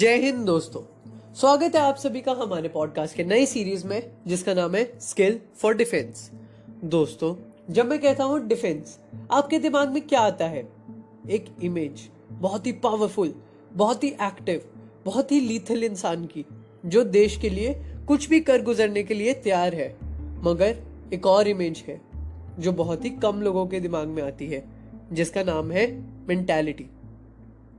जय हिंद दोस्तों। स्वागत है आप सभी का हमारे पॉडकास्ट के नई सीरीज में जिसका नाम है स्किल फॉर डिफेंस। दोस्तों, जब मैं कहता हूँ डिफेंस, आपके दिमाग में क्या आता है? एक इमेज, बहुत ही पावरफुल, बहुत ही एक्टिव, बहुत ही लीथल इंसान की, जो देश के लिए कुछ भी कर गुजरने के लिए तैयार है। मगर एक और इमेज है जो बहुत ही कम लोगों के दिमाग में आती है, जिसका नाम है मेंटालिटी।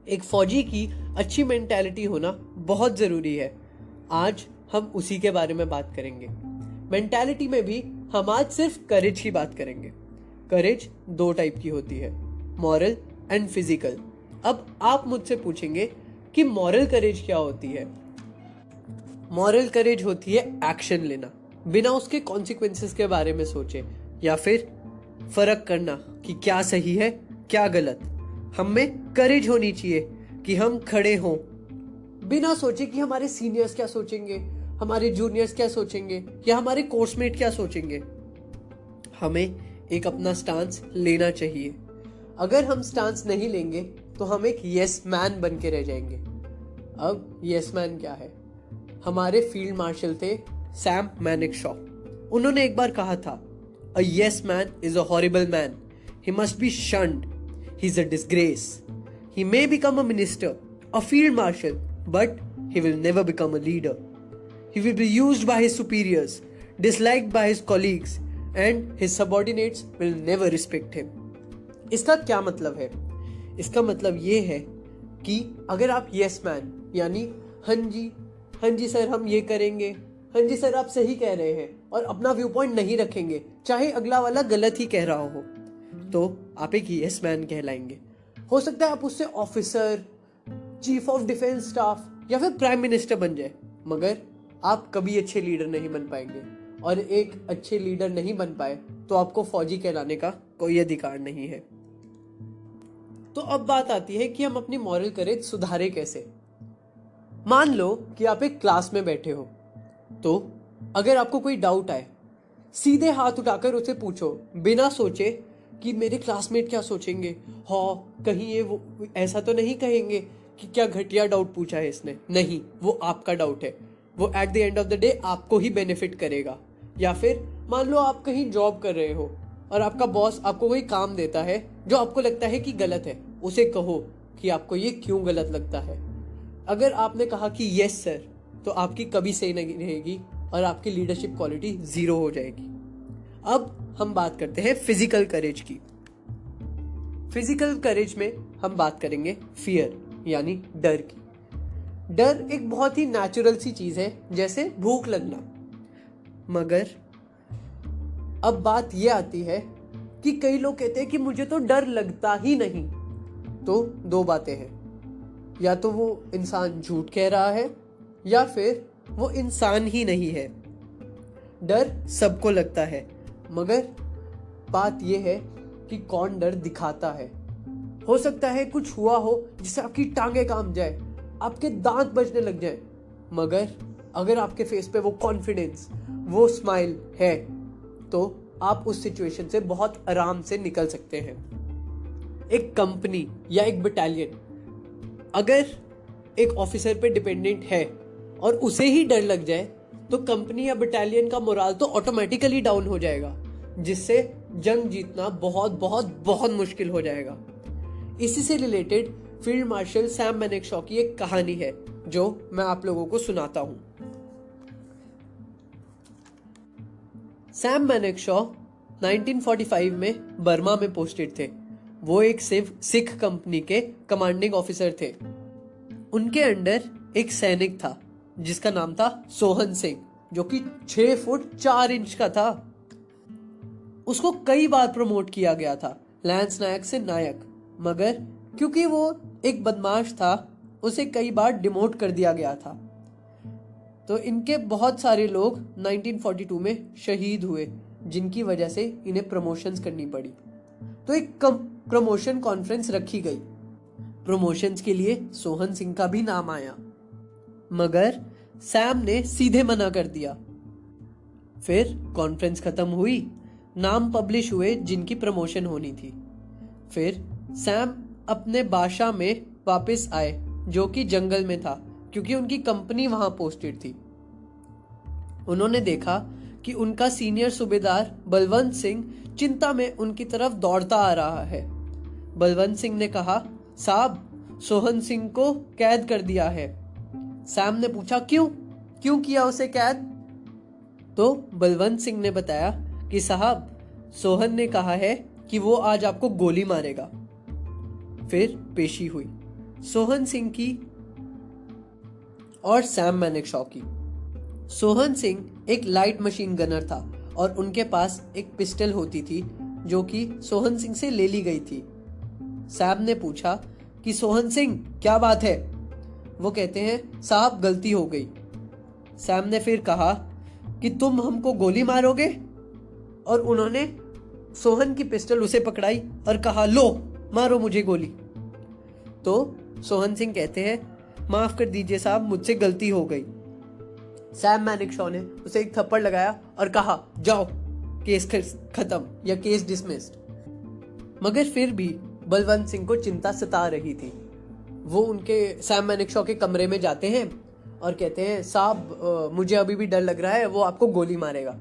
एक फौजी की अच्छी मेंटालिटी होना बहुत ज़रूरी है। आज हम उसी के बारे में बात करेंगे। मेंटालिटी में भी हम आज सिर्फ करेज की बात करेंगे। करेज दो टाइप की होती है, मॉरल एंड फिजिकल। अब आप मुझसे पूछेंगे कि मॉरल करेज क्या होती है? मॉरल करेज होती है एक्शन लेना बिना उसके कॉन्सिक्वेंसेस के बारे में सोचे, या फिर फर्क करना कि क्या सही है क्या गलत। हम में करेज होनी चाहिए कि हम खड़े हों बिना सोचे कि हमारे सीनियर्स क्या सोचेंगे, हमारे जूनियर्स क्या सोचेंगे, या हमारे कोर्समेट क्या सोचेंगे। हमें एक अपना स्टांस लेना चाहिए। अगर हम स्टांस नहीं लेंगे तो हम एक यस मैन बन के रह जाएंगे। अब यस मैन क्या है? हमारे फील्ड मार्शल थे सैम मैनेक्शॉ। उन्होंने एक बार कहा था, a yes man is a horrible man, he must be shunned, he is a disgrace. He may become a minister, a field marshal, but he will never become a leader. He will be used by his superiors, disliked by his colleagues, and his subordinates will never respect him. इसका क्या मतलब है? इसका मतलब ये है कि अगर आप yes man यानी हाँ जी सर हम ये करेंगे, हाँ जी सर आप सही कह रहे हैं, और अपना व्यू पॉइंट नहीं रखेंगे चाहे अगला वाला गलत ही कह रहा हो, तो आप एक यस मैन कहलाएंगे। हो सकता है आप उससे officer, chief of defence staff या फिर प्राइम मिनिस्टर बन जाए, मगर आप कभी अच्छे लीडर नहीं बन पाएंगे। और एक अच्छे लीडर नहीं बन पाए तो आपको फौजी कहलाने का कोई अधिकार नहीं है। तो अब बात आती है कि हम अपनी मॉरल करेज सुधारे कैसे। मान लो कि आप एक क्लास में बैठे हो, तो अगर आपको कोई डाउट आए, सीधे हाथ उठाकर उसे पूछो बिना सोचे कि मेरे क्लासमेट क्या सोचेंगे। हाँ, कहीं ये वो ऐसा तो नहीं कहेंगे कि क्या घटिया डाउट पूछा है इसने। नहीं, वो आपका डाउट है, वो at the end of the day आपको ही बेनिफिट करेगा। या फिर मान लो आप कहीं जॉब कर रहे हो और आपका बॉस आपको कोई काम देता है जो आपको लगता है कि गलत है, उसे कहो कि आपको ये क्यों गलत लगता है। अगर आपने कहा कि यस सर, तो आपकी कभी सही नहीं रहेगी और आपकी लीडरशिप क्वालिटी 0 हो जाएगी। अब हम बात करते हैं फिजिकल करेज की। फिजिकल करेज में हम बात करेंगे फियर यानी डर की। डर एक बहुत ही नेचुरल सी चीज है, जैसे भूख लगना। मगर अब बात यह आती है कि कई लोग कहते हैं कि मुझे तो डर लगता ही नहीं। तो दो बातें हैं, या तो वो इंसान झूठ कह रहा है या फिर वो इंसान ही नहीं है। डर सबको लगता है, मगर बात यह है कि कौन डर दिखाता है। हो सकता है कुछ हुआ हो जिससे आपकी टांगें कांप जाए, आपके दांत बजने लग जाए, मगर अगर आपके फेस पे वो कॉन्फिडेंस, वो स्माइल है, तो आप उस सिचुएशन से बहुत आराम से निकल सकते हैं। एक कंपनी या एक बटालियन अगर एक ऑफिसर पे डिपेंडेंट है और उसे ही डर लग जाए, तो कंपनी या बटालियन का मोराल तो ऑटोमेटिकली डाउन हो जाएगा, जिससे जंग जीतना बहुत बहुत बहुत मुश्किल हो जाएगा। इसी से रिलेटेड फील्ड मार्शल सैम मैनेक्शॉ की एक कहानी है जो मैं आप लोगों को सुनाता हूं। सैम मैनेक्शॉ 1945 में बर्मा में पोस्टेड थे। वो एक सिख कंपनी के कमांडिंग ऑफिसर थे। उनके अंडर एक सैनिक था जिसका नाम था सोहन सिंह, जो कि 6 फुट 4 इंच का था। उसको कई बार प्रमोट किया गया था लैंस नायक से नायक, मगर क्योंकि वो एक बदमाश था उसे कई बार डिमोट कर दिया गया था। तो इनके बहुत सारे लोग 1942 में शहीद हुए, जिनकी वजह से इन्हें प्रमोशंस करनी पड़ी। तो एक प्रमोशन कॉन्फ्रेंस रखी गई। प्रमोशंस के लिए सोहन सिंह का भी नाम आया, मगर सैम ने सीधे मना कर दिया। फिर कॉन्फ्रेंस खत्म हुई, नाम पब्लिश हुए जिनकी प्रमोशन होनी थी। फिर सैम अपने बादशाह में वापस आए जो कि जंगल में था, क्योंकि उनकी कंपनी वहां पोस्टेड थी। उन्होंने देखा कि उनका सीनियर सूबेदार बलवंत सिंह चिंता में उनकी तरफ दौड़ता आ रहा है। बलवंत सिंह ने कहा, साहब, सोहन सिंह को कैद कर दिया है। सैम ने पूछा, क्यों किया उसे कैद? तो बलवंत सिंह ने बताया कि साहब, सोहन ने कहा है कि वो आज आपको गोली मारेगा। फिर पेशी हुई सोहन सिंह की और सैम मैनेक्शॉ की। सोहन सिंह एक लाइट मशीन गनर था और उनके पास एक पिस्टल होती थी जो कि सोहन सिंह से ले ली गई थी। सैम ने पूछा कि सोहन सिंह, क्या बात है? वो कहते हैं, साहब, गलती हो गई। सैम ने फिर कहा कि तुम हमको गोली मारोगे? और उन्होंने सोहन की पिस्टल उसे पकड़ाई और कहा, लो, मारो मुझे गोली। तो सोहन सिंह कहते हैं, माफ कर दीजिए साहब, मुझसे गलती हो गई। सैम मैनेक्शॉ ने उसे एक थप्पड़ लगाया और कहा, जाओ, केस खत्म या केस डिसमिस्ड। मगर फिर भी बलवंत सिंह को चिंता सता रही थी। वो उनके सैम मैनेक्शॉ के कमरे में जाते हैं और कहते हैं, साहब, मुझे अभी भी डर लग रहा है, वो आपको गोली मारेगा।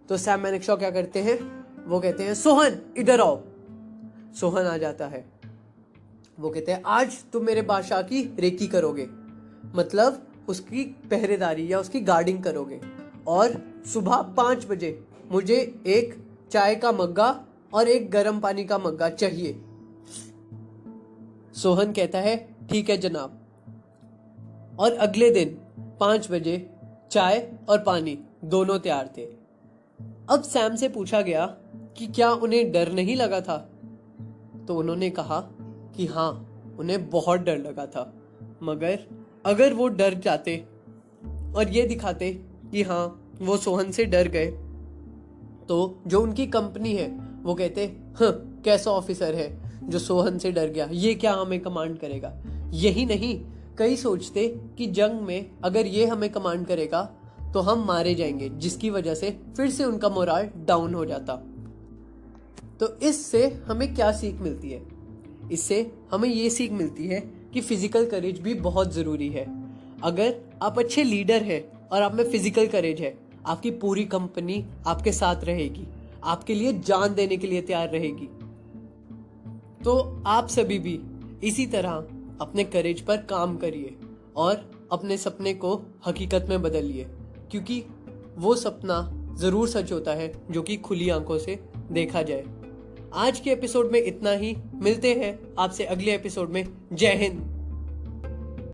तो सैम मैनेक्शॉ क्या करते हैं? वो कहते हैं, सोहन, इधर आओ। सोहन आ जाता है। वो कहते हैं, आज तुम मेरे बादशाह की रेकी करोगे, मतलब उसकी पहरेदारी या उसकी गार्डिंग करोगे, और सुबह 5 बजे मुझे एक चाय का मग्गा और एक गर्म पानी का मग्गा चाहिए। सोहन कहता है, ठीक है जनाब। और अगले दिन 5 बजे चाय और पानी दोनों तैयार थे। अब सैम से पूछा गया कि क्या उन्हें डर नहीं लगा था? तो उन्होंने कहा कि हाँ, उन्हें बहुत डर लगा था, मगर अगर वो डर जाते और ये दिखाते कि हाँ, वो सोहन से डर गए, तो जो उनकी कंपनी है वो कहते, हाँ, कैसा ऑफिसर है जो सोहन से डर गया, ये क्या हमें कमांड करेगा? यही नहीं, कई सोचते कि जंग में अगर ये हमें कमांड करेगा तो हम मारे जाएंगे, जिसकी वजह से फिर से उनका मोराल डाउन हो जाता। तो इससे हमें क्या सीख मिलती है? इससे हमें ये सीख मिलती है कि फिजिकल करेज भी बहुत ज़रूरी है। अगर आप अच्छे लीडर हैं और आप में फिजिकल करेज है, आपकी पूरी कंपनी आपके साथ रहेगी, आपके लिए जान देने के लिए तैयार रहेगी। तो आप सभी भी इसी तरह अपने करेज पर काम करिए और अपने सपने को हकीकत में बदलिए, क्योंकि वो सपना ज़रूर सच होता है जो कि खुली आंखों से देखा जाए। आज के एपिसोड में इतना ही। मिलते हैं आपसे अगले एपिसोड में। जय हिंद।